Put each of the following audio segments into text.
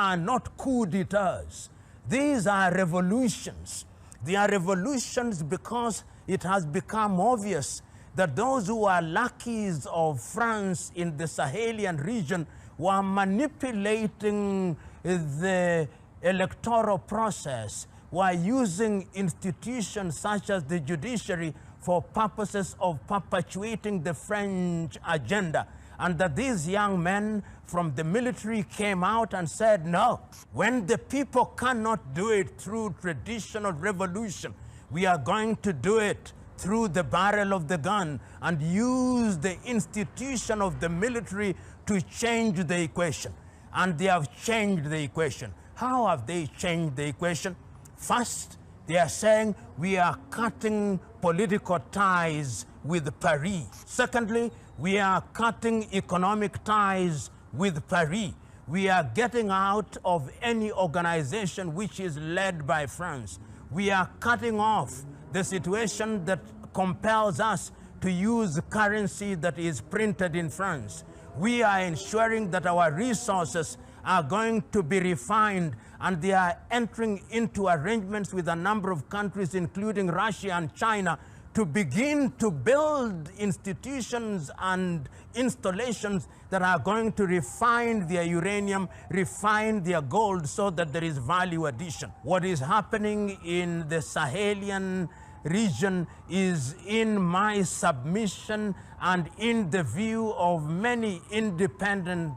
are not coups d'etats. These are revolutions. They are revolutions because it has become obvious that those who are lackeys of France in the Sahelian region were manipulating the electoral process, were using institutions such as the judiciary for purposes of perpetuating the French agenda. And that these young men from the military came out and said, no, when the people cannot do it through traditional revolution, we are going to do it through the barrel of the gun and use the institution of the military to change the equation. And they have changed the equation. How have they changed the equation? First, they are saying we are cutting political ties with Paris. Secondly, we are cutting economic ties with Paris. We are getting out of any organization which is led by France. We are cutting off the situation that compels us to use currency that is printed in France. We are ensuring that our resources are going to be refined, and they are entering into arrangements with a number of countries, including Russia and China, to begin to build institutions and installations that are going to refine their uranium, refine their gold, so that there is value addition. What is happening in the Sahelian region is, in my submission and in the view of many independent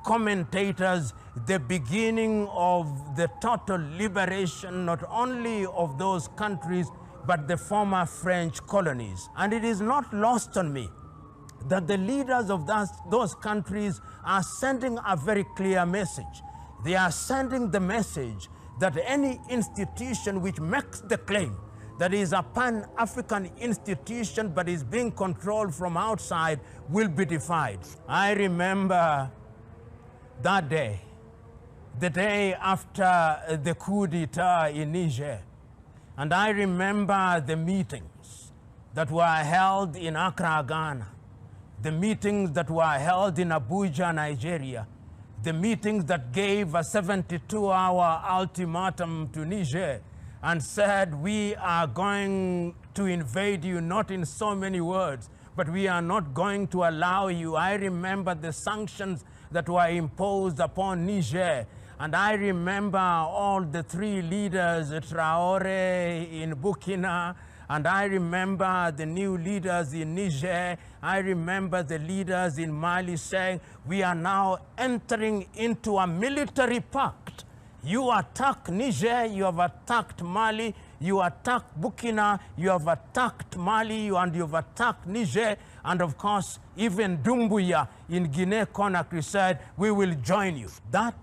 commentators, the beginning of the total liberation not only of those countries but the former French colonies. And it is not lost on me that the leaders of those countries are sending a very clear message. They are sending the message that any institution which makes the claim that is a Pan-African institution but is being controlled from outside will be defied. I remember that day, the day after the coup d'etat in Niger, and I remember the meetings that were held in Accra, Ghana, the meetings that were held in Abuja, Nigeria, the meetings that gave a 72-hour ultimatum to Niger and said, we are going to invade you, not in so many words, but we are not going to allow you. I remember the sanctions that were imposed upon Niger. And I remember all the three leaders, Traoré in Burkina, and I remember the new leaders in Niger. I remember the leaders in Mali saying, we are now entering into a military pact. You attack Niger, you have attacked Mali, you attack Burkina, you have attacked Mali, and you have attacked Niger, and of course, even Doumbouya in Guinea-Conakry said, we will join you. That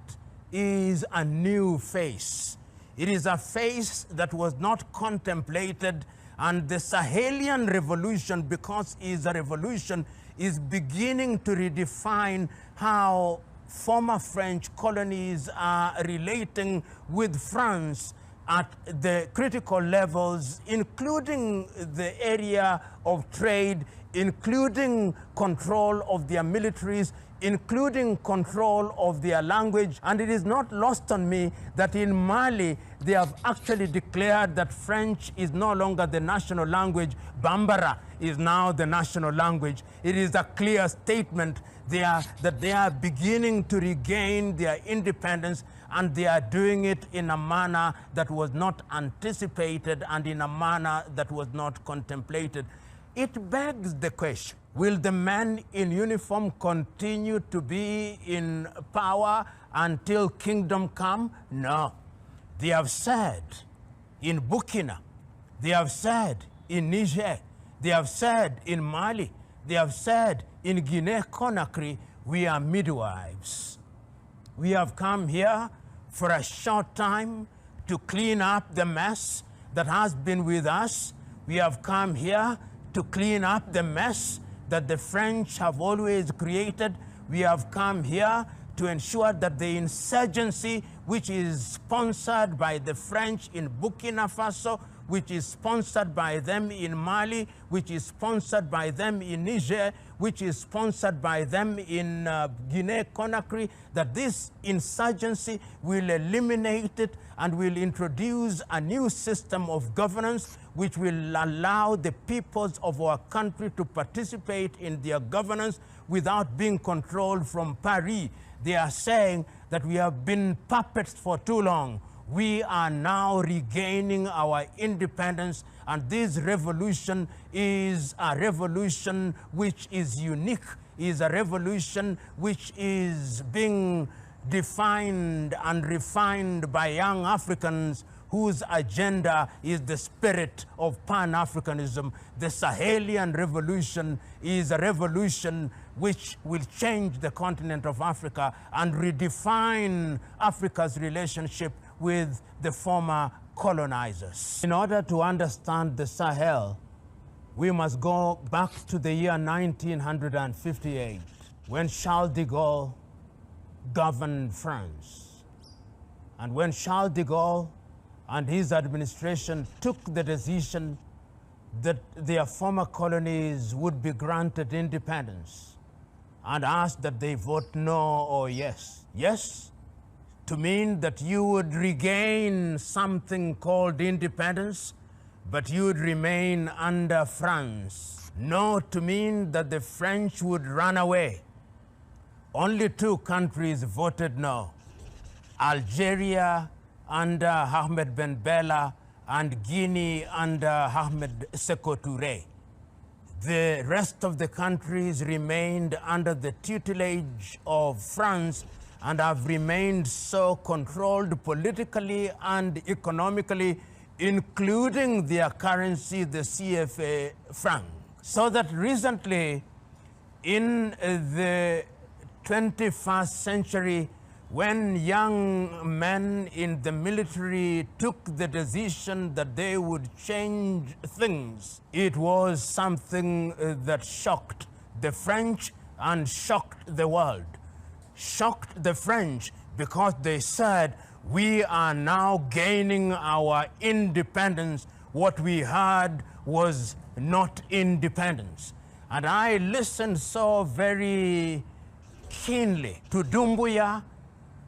is a new face. It is a face that was not contemplated, and the Sahelian revolution, because it is a revolution, is beginning to redefine how former French colonies are relating with France at the critical levels, including the area of trade, including control of their militaries, including control of their language. And it is not lost on me that in Mali, they have actually declared that French is no longer the national language. Bambara is now the national language. It is a clear statement that they are beginning to regain their independence, and they are doing it in a manner that was not anticipated and in a manner that was not contemplated. It begs the question, will the men in uniform continue to be in power until kingdom come? No. They have said in Burkina, they have said in Niger, they have said in Mali, they have said in Guinea-Conakry, we are midwives. We have come here for a short time to clean up the mess that has been with us. We have come here to clean up the mess that the French have always created. We have come here to ensure that the insurgency, which is sponsored by the French in Burkina Faso, which is sponsored by them in Mali, which is sponsored by them in Niger, which is sponsored by them in Guinea-Conakry, that this insurgency will eliminate it and will introduce a new system of governance which will allow the peoples of our country to participate in their governance without being controlled from Paris. They are saying that we have been puppets for too long. We are now regaining our independence, and this revolution is a revolution which is unique, is a revolution which is being defined and refined by young Africans whose agenda is the spirit of Pan-Africanism. The Sahelian revolution is a revolution which will change the continent of Africa and redefine Africa's relationship with the former colonizers. In order to understand the Sahel, we must go back to the year 1958, when Charles de Gaulle governed France. And when Charles de Gaulle and his administration took the decision that their former colonies would be granted independence, and asked that they vote no or yes. Yes, to mean that you would regain something called independence, but you would remain under France. No, to mean that the French would run away. Only two countries voted no: Algeria under Ahmed Ben Bella and Guinea under Ahmed Sékou Touré. The rest of the countries remained under the tutelage of France and have remained so, controlled politically and economically, including their currency, the CFA Franc. So that recently, in the 21st century, when young men in the military took the decision that they would change things, it was something that shocked the French and shocked the world. Shocked the French because they said, we are now gaining our independence. What we had was not independence. And I listened so very keenly to Doumbouya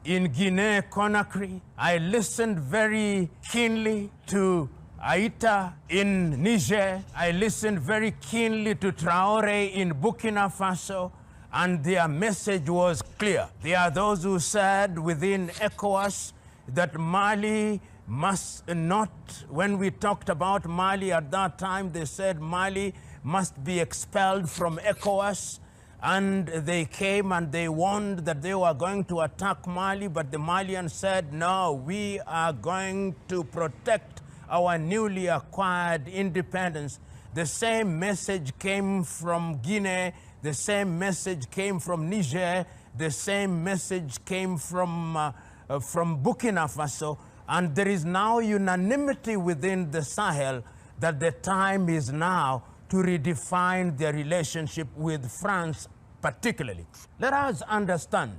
in Guinea-Conakry. I listened very keenly to Aïta in Niger. I listened very keenly to Traoré in Burkina Faso, and their message was clear. There are those who said within ECOWAS that Mali must not, when we talked about Mali at that time, they said Mali must be expelled from ECOWAS. And they came and they warned that they were going to attack Mali, but the Malians said, no, we are going to protect our newly acquired independence. The same message came from Guinea, the same message came from Niger, the same message came from Burkina Faso, and there is now unanimity within the Sahel that the time is now to redefine their relationship with France particularly. Let us understand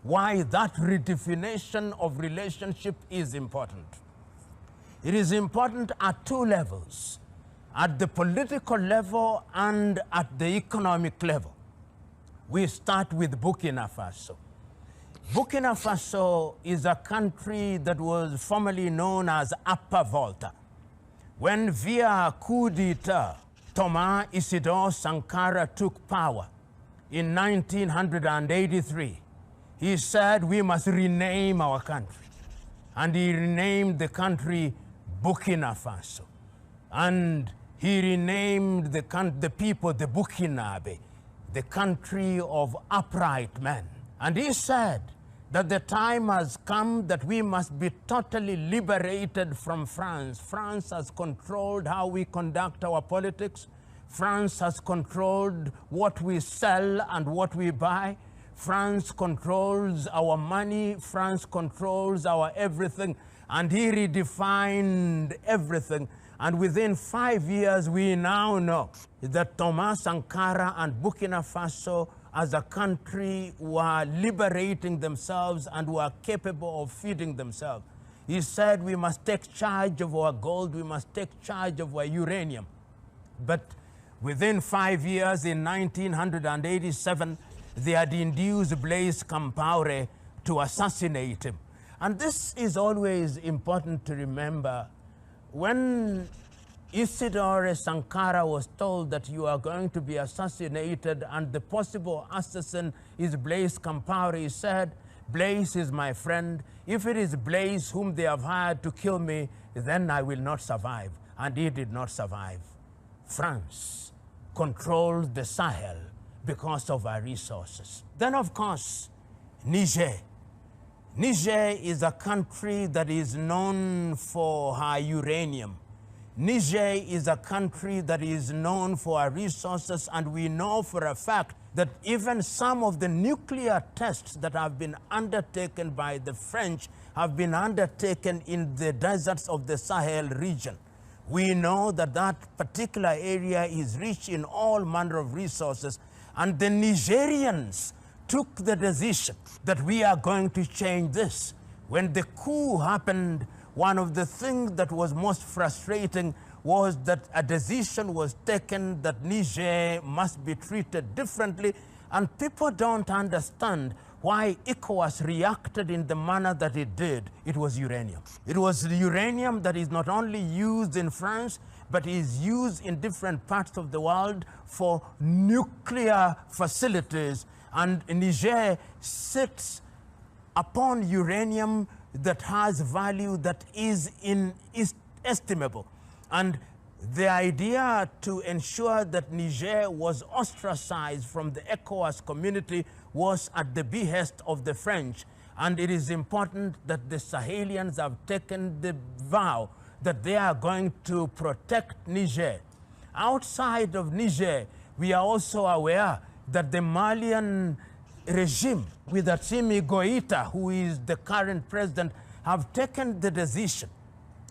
why that redefinition of relationship is important. It is important at two levels, at the political level and at the economic level. We start with Burkina Faso. Burkina Faso is a country that was formerly known as Upper Volta. When via a coup d'etat, Thomas Isidore Sankara took power in 1983, he said we must rename our country. And he renamed the country Burkina Faso. And he renamed the people the Burkinabe, the country of upright men. And he said that the time has come that we must be totally liberated from France. France has controlled how we conduct our politics. France has controlled what we sell and what we buy. France controls our money. France controls our everything. And he redefined everything. And within 5 years, we now know that Thomas Sankara and Burkina Faso as a country were liberating themselves and were capable of feeding themselves. He said we must take charge of our gold, we must take charge of our uranium. But within 5 years, in 1987, they had induced Blaise Compaoré to assassinate him. And this is always important to remember. When Isidore Sankara was told that you are going to be assassinated and the possible assassin is Blaise Compaoré, he said, Blaise is my friend. If it is Blaise whom they have hired to kill me, then I will not survive. And he did not survive. France controls the Sahel because of our resources. Then, of course, Niger. Niger is a country that is known for her uranium. Niger is a country that is known for our resources, and we know for a fact that even some of the nuclear tests that have been undertaken by the French have been undertaken in the deserts of the Sahel region. We know that that particular area is rich in all manner of resources, and the Nigerians took the decision that we are going to change this. When the coup happened, one of the things that was most frustrating was that a decision was taken that Niger must be treated differently, and people don't understand why ECOWAS reacted in the manner that it did. It was uranium. It was the uranium that is not only used in France, but is used in different parts of the world for nuclear facilities. And Niger sits upon uranium that has value that is inestimable. And the idea to ensure that Niger was ostracized from the ECOWAS community was at the behest of the French. And it is important that the Sahelians have taken the vow that they are going to protect Niger. Outside of Niger, we are also aware that the Malian regime with Assimi Goïta, who is the current president, have taken the decision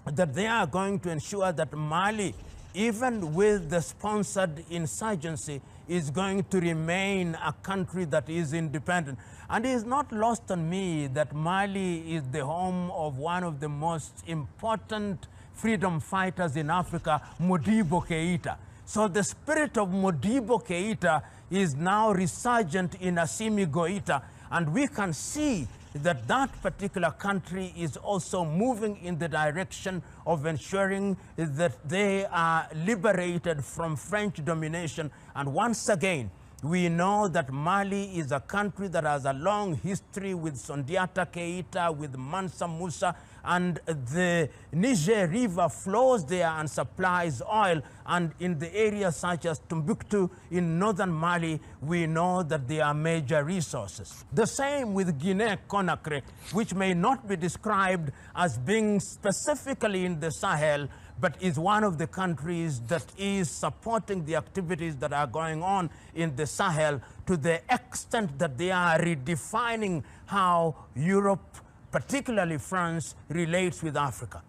that they are going to ensure that Mali, even with the sponsored insurgency, is going to remain a country that is independent. And it is not lost on me that Mali is the home of one of the most important freedom fighters in Africa, Modibo Keïta. So the spirit of Modibo Keïta is now resurgent in Assimi Goïta, and we can see that that particular country is also moving in the direction of ensuring that they are liberated from French domination. And once again, we know that Mali is a country that has a long history with Sundiata Keïta, with Mansa Musa, and the Niger River flows there and supplies oil. And in the areas such as Timbuktu in northern Mali, we know that there are major resources. The same with Guinea-Conakry, which may not be described as being specifically in the Sahel, but is one of the countries that is supporting the activities that are going on in the Sahel to the extent that they are redefining how Europe, particularly France, relates with Africa.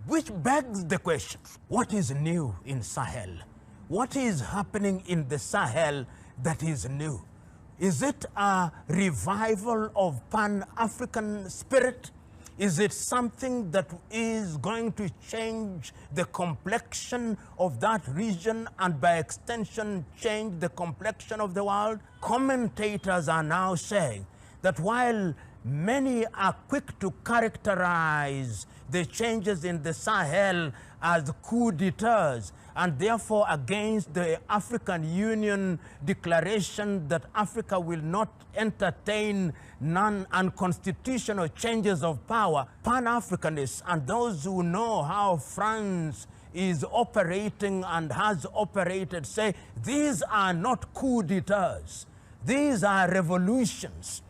Which begs the question, what is new in Sahel? What is happening in the Sahel that is new? Is it a revival of Pan-African spirit? Is it something that is going to change the complexion of that region and by extension change the complexion of the world? Commentators are now saying that while many are quick to characterize the changes in the Sahel as coup d'etats, and therefore against the African Union declaration that Africa will not entertain non-unconstitutional changes of power, Pan-Africanists and those who know how France is operating and has operated say these are not coup d'etats, these are revolutions.